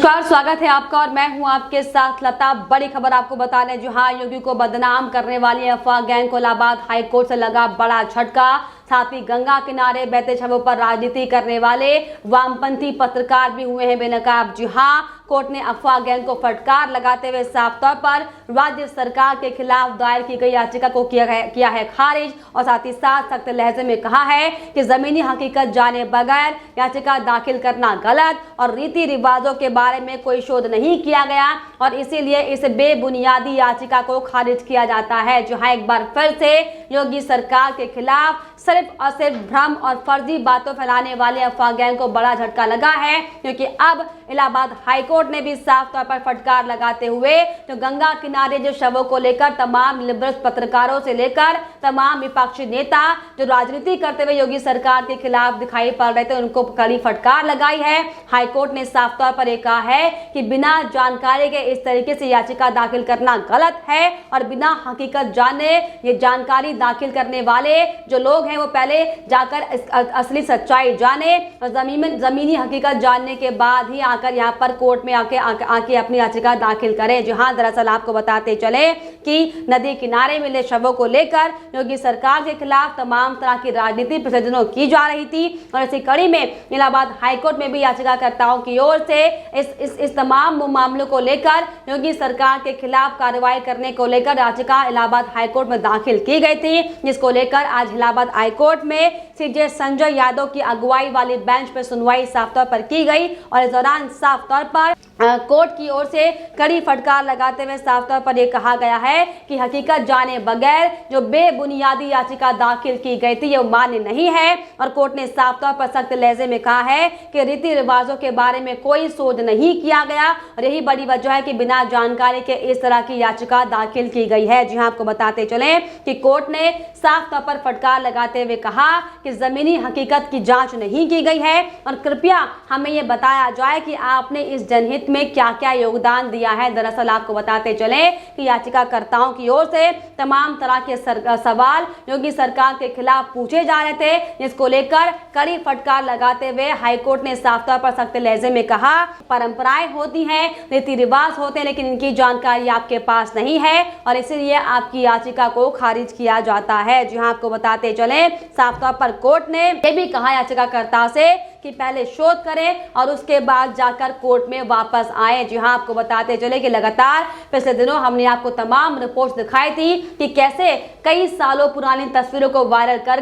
नमस्कार, स्वागत है आपका और मैं हूं आपके साथ लता। बड़ी खबर आपको बताने, जहां योगी को बदनाम करने वाली अफवाह गैंग को इलाहाबाद हाईकोर्ट से लगा बड़ा झटका। साथ ही गंगा किनारे बहते शवों पर राजनीति करने वाले वामपंथी पत्रकार भी हुए हैं बेनकाब। जी हां, कोर्ट ने अफवाह गैंग को फटकार लगाते हुए साफ तौर पर राज्य सरकार के खिलाफ दायर की गई याचिका को किया है खारिज और साथ ही साथ सख्त लहजे में कहा है कि जमीनी हकीकत जाने बगैर याचिका दाखिल करना गलत और रीति रिवाजों के बारे में कोई शोध नहीं किया गया और इसीलिए इस बेबुनियादी याचिका को खारिज किया जाता है। जहां एक बार फिर से योगी सरकार के खिलाफ सिर्फ और सिर्फ भ्रम और फर्जी बातों फैलाने वाले अफवाह गैंग को बड़ा झटका लगा है, क्योंकि अब इलाहाबाद हाईकोर्ट ने भी साफ तौर पर फटकार लगाते हुए जो गंगा किनारे जो शवों को लेकर तमाम लिबरल पत्रकारों से लेकर तमाम विपक्षी नेता जो राजनीति करते हुए योगी सरकार के खिलाफ दिखाई पड़ रहे थे, उनको कड़ी फटकार लगाई है। हाईकोर्ट ने साफ तौर पर यह कहा है कि बिना जानकारी के इस तरीके से याचिका दाखिल करना गलत है और बिना हकीकत जाने ये जानकारी दाखिल करने वाले जो लोग हैं वो पहले जाकर असली सच्चाई जाने और जमीनी हकीकत जानने के बाद ही आकर यहाँ पर कोर्ट में आके अपनी याचिका दाखिल करें। जहां दरअसल आपको बताते चले कि नदी किनारे मिले शवों को लेकर योगी सरकार के खिलाफ तमाम तरह की राजनीति प्रदर्शनों की जा रही थी और इसी कड़ी में इलाहाबाद हाईकोर्ट में भी याचिकाकर्ताओं की ओर से इस तमाम मामलों को लेकर योगी सरकार के खिलाफ कार्रवाई करने को लेकर याचिका इलाहाबाद हाईकोर्ट में दाखिल की गई थी, जिसको लेकर आज इलाहाबाद हाईकोर्ट में सीजे संजय यादव की अगुवाई वाली बेंच पर सुनवाई साफ तौर पर की गई और इस दौरान साफ तौर पर कोर्ट की ओर से कड़ी फटकार लगाते हुए साफ तौर पर यह कहा गया है कि हकीकत जाने बगैर जो बेबुनियादी याचिका दाखिल की गई थी ये मान्य नहीं है और कोर्ट ने साफ तौर पर सख्त लहजे में कहा है कि रीति रिवाजों के बारे में कोई शोध नहीं किया गया और यही बड़ी वजह है कि बिना जानकारी के इस तरह की याचिका दाखिल की गई है। जी हाँ, आपको बताते चले कि कोर्ट ने साफ तौर पर फटकार लगाते हुए कहा कि जमीनी हकीकत की जांच नहीं की गई है और कृपया हमें यह बताया जाए कि आपने इस जनहित में क्या क्या योगदान दिया है। दरअसल आपको बताते चले कि याचिकाकर्ताओं की ओर से तमाम तरह के सवाल योगी सरकार के खिलाफ पूछे जा रहे थे, जिसको लेकर कड़ी फटकार लगाते हुए हाईकोर्ट ने साफ तौर पर सख्त लहजे में कहा, परंपराएं होती हैं, रीति रिवाज होते हैं, लेकिन इनकी जानकारी आपके पास नहीं है और इसीलिए आपकी याचिका को खारिज किया जाता है। जी हाँ, आपको बताते चले साफ तौर पर कोर्ट ने यह भी कहा याचिकाकर्ता से कि पहले शोध करें और उसके बाद जाकर कोर्ट में वापस आए। जी हाँ, आपको बताते चले कि लगातार पिछले दिनों हमने आपको तमाम रिपोर्ट्स दिखाई थी कि कैसे कई सालों पुरानी तस्वीरों को वायरल कर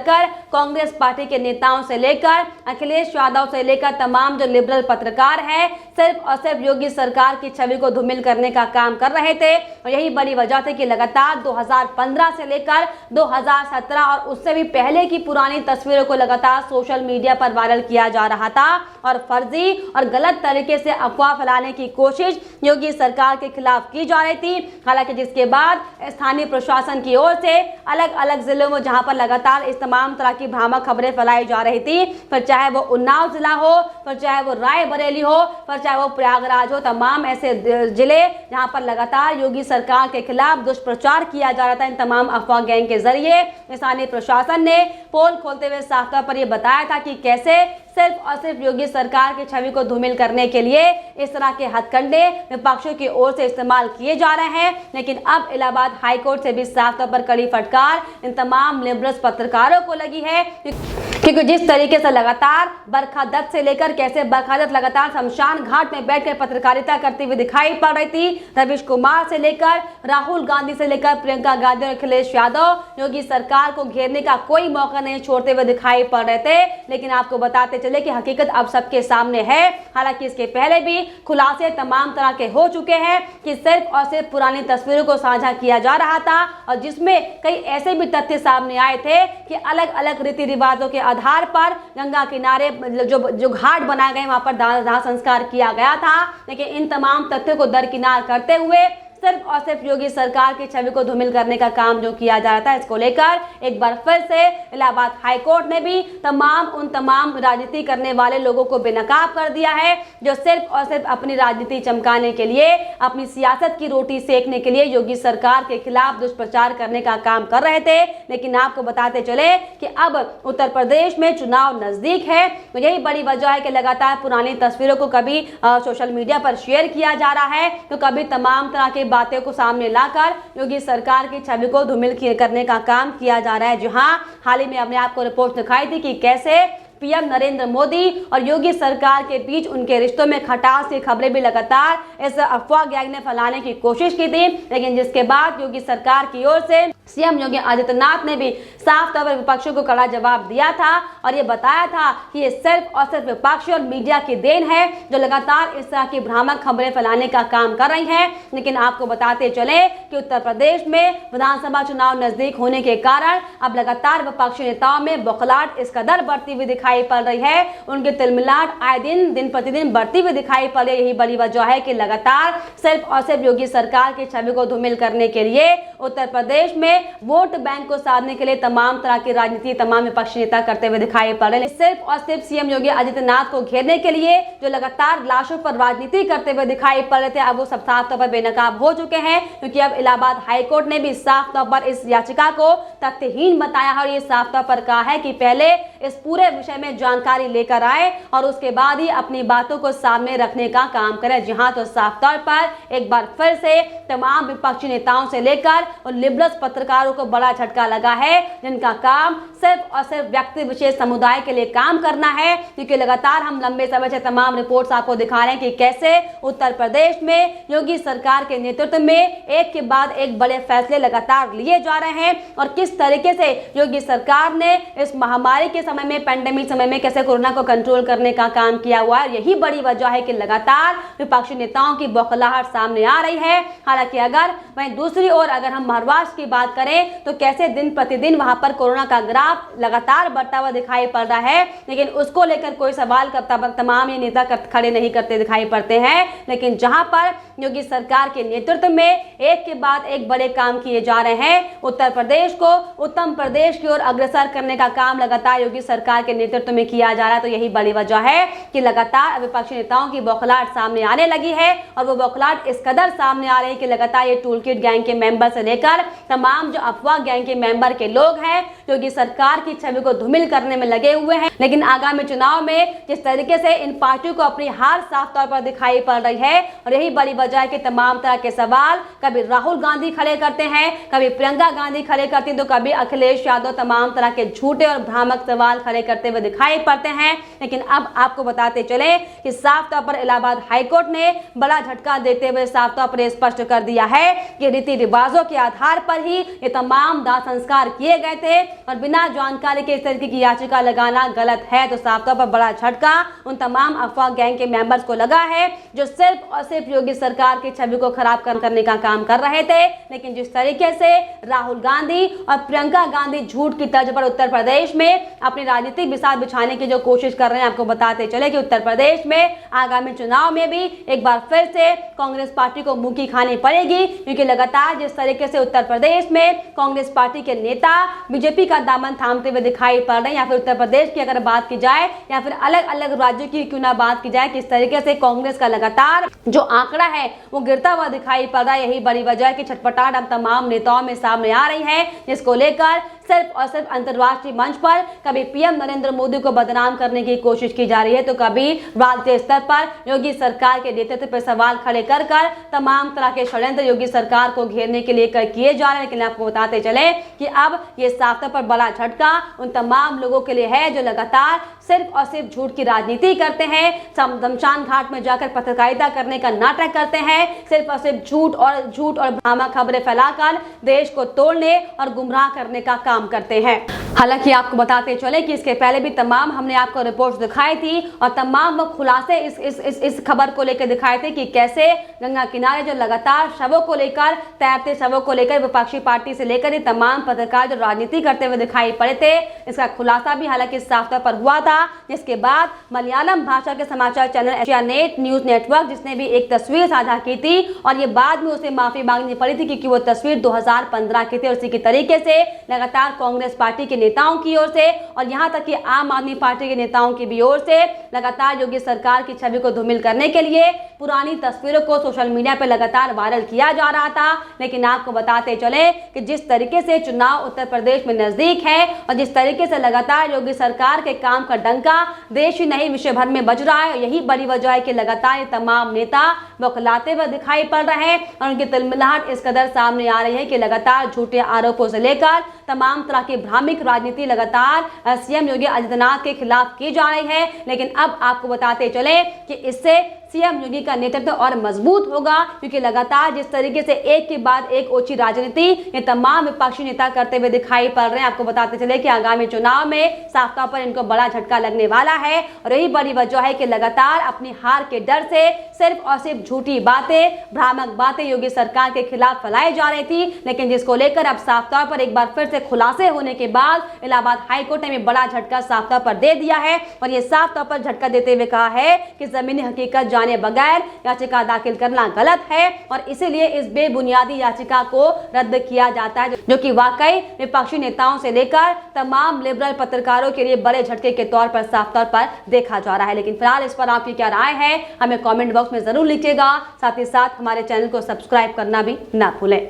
कांग्रेस पार्टी के नेताओं से लेकर अखिलेश यादव से लेकर तमाम जो लिबरल पत्रकार हैं सिर्फ और सिर्फ योगी सरकार की छवि को धूमिल करने का काम कर रहे थे और यही बड़ी वजह थी कि लगातार 2015 से लेकर 2017 और उससे भी पहले की पुरानी तस्वीरों को लगातार सोशल मीडिया पर वायरल किया जा रहा था और फर्जी और गलत तरीके से अफवाह फैलाने की कोशिश योगी सरकार के खिलाफ की जा रही थी। हालांकि जिसके बाद स्थानीय प्रशासन की ओर से अलग अलग जिलों में जहां पर लगातार इस तमाम तरह की भ्रामक खबरें फैलाई जा रही थी, फिर चाहे वो उन्नाव जिला हो, फिर चाहे वो रायबरेली हो, फिर चाहे वो प्रयागराज हो, तमाम ऐसे जिले जहां पर लगातार योगी सरकार के खिलाफ दुष्प्रचार किया जा रहा था। इन तमाम अफवाह गैंग के जरिए स्थानीय प्रशासन ने पोल खोलते हुए साफ तौर पर यह बताया था कि कैसे सिर्फ और सिर्फ योगी सरकार की छवि को धूमिल करने के लिए इस तरह के हथकंडे विपक्षों की ओर से इस्तेमाल किए जा रहे हैं। लेकिन अब इलाहाबाद हाईकोर्ट से भी साफ तौर पर कड़ी फटकार इन तमाम लिबरल पत्रकारों को लगी है, क्योंकि जिस तरीके से लगातार बरखा दत्त से लेकर कैसे बरखा दत्त लगातार शमशान घाट में बैठकर पत्रकारिता करते हुए दिखाई पड़ रही थी, रविश कुमार से लेकर राहुल गांधी से लेकर प्रियंका गांधी और अखिलेश यादव योगी सरकार को घेरने का कोई मौका नहीं छोड़ते हुए दिखाई पड़ रहे थे। लेकिन आपको बताते चले कि हकीकत अब सबके सामने है। हालांकि इसके पहले भी खुलासे तमाम तरह के हो चुके हैं कि सिर्फ और सिर्फ पुरानी तस्वीरों को साझा किया जा रहा था और जिसमें कई ऐसे भी तथ्य सामने आए थे कि अलग अलग रीति रिवाजों के आधार पर गंगा किनारे जो घाट बनाए गए वहां पर दाह संस्कार किया गया था। लेकिन इन तमाम तथ्यों को दरकिनार करते हुए सिर्फ और सिर्फ योगी सरकार की छवि को धूमिल करने का काम जो किया जा रहा था, इसको लेकर एक बार फिर से इलाहाबाद हाईकोर्ट ने भी तमाम राजनीति करने वाले लोगों को बेनकाब कर दिया है, जो सिर्फ और सिर्फ अपनी राजनीति चमकाने के लिए, अपनी सियासत की रोटी सेकने के लिए योगी सरकार के खिलाफ दुष्प्रचार करने का काम कर रहे थे। लेकिन आपको बताते चले कि अब उत्तर प्रदेश में चुनाव नजदीक है, तो यही बड़ी वजह है कि लगातार पुरानी तस्वीरों को कभी सोशल मीडिया पर शेयर किया जा रहा है, तो कभी तमाम तरह की बातें को सामने लाकर योगी सरकार की छवि को धूमिल करने का काम किया जा रहा है। जहां हाल ही में हमने आपको रिपोर्ट दिखाई थी कि कैसे पीएम नरेंद्र मोदी और योगी सरकार के बीच उनके रिश्तों में खटास की खबरें भी लगातार इस अफवाह गैंग ने फैलाने की कोशिश की थी, लेकिन जिसके बाद योगी सरकार की ओर से सीएम योगी आदित्यनाथ ने भी साफ तौर पर विपक्षियों को कड़ा जवाब दिया था और ये बताया था कि ये सिर्फ और सिर्फ विपक्ष और मीडिया की देन है जो लगातार इस तरह की भ्रामक खबरें फैलाने का काम कर रही हैं। लेकिन आपको बताते चले कि उत्तर प्रदेश में विधानसभा चुनाव नजदीक होने के कारण अब लगातार विपक्षी नेताओं में बौखलाहट इस कदर बढ़ती हुई दिखाई पड़ रही है, उनकी तिलमिलाहट आए दिन प्रतिदिन बढ़ती हुई दिखाई पड़ रही है। यही बड़ी वजह है कि लगातार सिर्फ और सिर्फ योगी सरकार की छवि को धूमिल करने के लिए उत्तर प्रदेश में वोट बैंक को साधने के लिए तमाम तरह की राजनीति तमाम विपक्षी नेता करते हुए दिखाई पड़ रहे हैं। सिर्फ और सिर्फ सीएम योगी आदित्यनाथ को घेरने के लिए जो लगातार लाशों पर राजनीति करते हुए दिखाई पड़ रहे थे, अब वो सब साफ तौर पर बेनकाब हो चुके हैं, क्योंकि अब इलाहाबाद हाईकोर्ट ने भी साफ तौर पर इस याचिका को तथ्यहीन बताया है और ये साफ तौर पर कहा है कि पहले इस पूरे विषय में जानकारी लेकर आए और उसके बाद ही अपनी बातों को सामने रखने का काम करें। जी हाँ, तो साफ तौर पर एक बार फिर से तमाम विपक्षी नेताओं से लेकर और लिबरल पत्रकारों को बड़ा झटका लगा है, जिनका काम सिर्फ और सिर्फ व्यक्ति विशेष समुदाय के लिए काम करना है। क्योंकि लगातार हम लंबे समय से तमाम रिपोर्ट्स आपको दिखा रहे हैं कि कैसे उत्तर प्रदेश में योगी सरकार के नेतृत्व में एक के बाद एक बड़े फैसले लगातार लिए जा रहे हैं और किस तरीके से योगी सरकार ने इस महामारी के समय में, पैंडेमिक समय में कैसे कोरोना को कंट्रोल करने का काम किया हुआ है। यही बड़ी वजह है कि लगातार विपक्षी नेताओं की बौखलाहट सामने आ रही है। हालांकि अगर वहीं दूसरी ओर अगर हम महाराष्ट्र की बात करें तो कैसे दिन प्रतिदिन वहां पर कोरोना का ग्राफ लगातार बढ़ता हुआ दिखाई पड़ रहा है, लेकिन उसको लेकर कोई सवाल तमाम ये नेता खड़े नहीं करते दिखाई पड़ते हैं। लेकिन जहां पर योगी सरकार के नेतृत्व में एक के बाद एक बड़े काम किए जा रहे हैं, उत्तर प्रदेश को उत्तम प्रदेश की ओर अग्रसर करने का काम लगातार योगी सरकार के नेतृत्व में किया जा रहा है। तो यही बड़ी वजह है कि लगातार विपक्षी नेताओं की बौखलाहट सामने आने लगी है और वो बौखलाहट इस कदर सामने आ रही है कि लगातार ये टूल किट गैंग के मेंबर से लेकर तमाम जो अफवाह गैंग के मेंबर के लोग हैं योगी सरकार की छवि को धूमिल करने में लगे हुए हैं। लेकिन आगामी चुनाव में जिस तरीके से इन पार्टियों को अपनी हार साफ तौर पर दिखाई पड़ रही है और यही बड़ी वजह है कि तमाम तरह के सवाल कभी राहुल गांधी खड़े करते हैं, कभी प्रियंका गांधी खड़े करती हैं, तो कभी अखिलेश यादव तमाम तरह के झूठे और भ्रामक सवाल खड़े करते हुए दिखाई पड़ते हैं। लेकिन अब आपको बताते चले कि साफ तौर पर इलाहाबाद हाईकोर्ट ने बड़ा झटका देते हुए साफ तौर पर स्पष्ट कर दिया है कि रीति रिवाजों के आधार पर ही ये तमाम दाह संस्कार किए गए थे और बिना जानकारी के इस तरीके की याचिका लगाना गलत है। तो साफ तौर पर बड़ा झटका उन तमाम अफवाह गैंग के मेंबर्स को लगा है जो सिर्फ और सिर्फ योगी सरकार की छवि को खराब करने का काम कर रहे थे। लेकिन जिस तरीके से राहुल गांधी और प्रियंका गांधी झूठ की तर्ज पर उत्तर प्रदेश में अपनी राजनीतिक बिसात बिछाने की जो कोशिश कर रहे हैं, आपको बताते चले कि उत्तर प्रदेश में आगामी चुनाव में भी एक बार फिर से कांग्रेस पार्टी को मुंह की खानी पड़ेगी, क्योंकि लगातार जिस तरीके से उत्तर प्रदेश में कांग्रेस पार्टी के नेता बीजेपी का दामन थामते हुए दिखाई पड़ रहे हैं, या फिर उत्तर प्रदेश की अगर बात की जाए या फिर अलग अलग राज्यों की क्यों ना बात की जाए, किस तरीके से कांग्रेस का लगातार जो आंकड़ा है वो गिरता हुआ दिखाई पड़ रहा है। यही बड़ी वजह है कि छटपटाहट अब तमाम नेताओं में सामने आ रही है, जिसको लेकर सिर्फ और सिर्फ अंतर्राष्ट्रीय मंच पर कभी पीएम नरेंद्र मोदी को बदनाम करने की कोशिश की जा रही है, तो कभी राज्य स्तर पर योगी सरकार के नेतृत्व पर सवाल खड़े कर तमाम तरह के षड्यंत्र योगी सरकार को घेरने के लिए किए जा रहे हैं। लेकिन आपको बताते चले कि अब ये साफ तौर पर बड़ा झटका उन तमाम लोगों के लिए है जो लगातार सिर्फ और सिर्फ झूठ की राजनीति करते हैं, शमशान घाट में जाकर पत्रकारिता करने का नाटक करते हैं, सिर्फ और सिर्फ झूठ और भ्रामक खबरें फैलाकर देश को तोड़ने और गुमराह करने का काम करते हैं। हालांकि आपको बताते चले कि इसके पहले भी तमाम हमने आपको रिपोर्ट्स दिखाई थी और तमाम खुलासे इस खबर को लेकर दिखाए थे कि कैसे गंगा किनारे जो लगातार शवों को लेकर, तैरते शवों को लेकर विपक्षी पार्टी से लेकर ये तमाम पत्रकार जो राजनीति करते हुए दिखाई पड़े थे, इसका खुलासा भी हालांकि साफ तौर पर हुआ था। जिसके बाद मलयालम भाषा के समाचार चैनल एशियानेट न्यूज नेटवर्क, जिसने भी एक तस्वीर साझा की थी और ये बाद में उसे माफी मांगनी पड़ी थी क्योंकि वो तस्वीर 2015 की थी। उसी के तरीके से लगातार कांग्रेस पार्टी के नेताओं की ओर से और यहां तक कि आम आदमी पार्टी के नेताओं की भी ओर से लगातार योगी सरकार की छवि को धूमिल करने के लिए पुरानी तस्वीरों को सोशल मीडिया पर लगातार वायरल किया जा रहा था। लेकिन आपको बताते चले कि जिस तरीके से चुनाव उत्तर प्रदेश में नजदीक है और जिस तरीके से लगातार योगी सरकार के काम का डंका देश ही नहीं विश्व भर में बज रहा है, यही बड़ी वजह है कि लगातार तमाम नेता बौखलाते हुए दिखाई पड़ रहे हैं और उनकी तिलमिलाहट इस कदर सामने आ रही है कि लगातार झूठे आरोपों से लेकर तमाम तरह की भ्रामिक राजनीति लगातार सीएम योगी आदित्यनाथ के खिलाफ की जा रही है। लेकिन अब आपको बताते चले कि इससे सीएम योगी का नेतृत्व और मजबूत होगा, क्योंकि लगातार जिस तरीके से एक के बाद एक ओछी राजनीति ये तमाम विपक्षी नेता करते हुए दिखाई पड़ रहे हैं। आपको बताते चले कि आगामी चुनाव में साफ तौर पर इनको बड़ा झटका लगने वाला है और यही बड़ी वजह है कि लगातार अपनी हार के डर से सिर्फ और सिर्फ झूठी बातें, भ्रामक बातें योगी सरकार के खिलाफ फैलाई जा रही थी। लेकिन जिसको लेकर अब साफ तौर पर एक बार फिर से खुलासे होने के बाद इलाहाबाद हाईकोर्ट ने बड़ा झटका साफ तौर पर दे दिया है और ये साफ तौर पर झटका देते हुए कहा है कि जमीनी हकीकत जाने बगैर याचिका दाखिल करना गलत है और इसीलिए इस बेबुनियादी याचिका को रद्द किया जाता है, जो कि वाकई विपक्षी नेताओं से लेकर तमाम लिबरल पत्रकारों के लिए बड़े झटके के तौर पर साफ तौर पर देखा जा रहा है। लेकिन फिलहाल इस पर आपकी क्या राय है हमें कमेंट बॉक्स में जरूर लिखिएगा। साथ ही साथ हमारे चैनल को सब्सक्राइब करना भी ना भूलें।